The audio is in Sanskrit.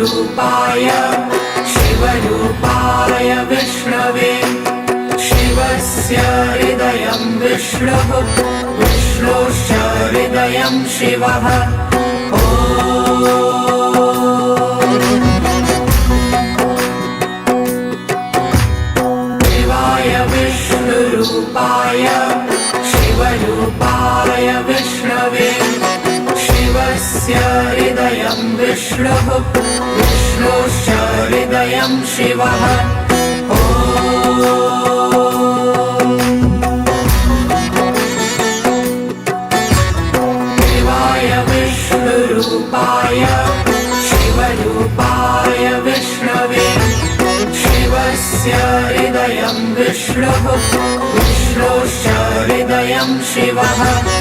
विष्णुरूपाय शिवरूपाय विष्णवे शिवस्य हृदयं विष्णुः विष्णोश्च हृदयं शिवः शिवाय विष्णुरूपाय शिवरूपाय विष्णवे शिवस्य हृदयं विष्णुः विष्णोश्च हृदयं शिवः शिवाय विष्णुरूपाय शिवरूपाय विष्णवे शिवस्य हृदयं विष्णुः विष्णोश्च हृदयं शिवः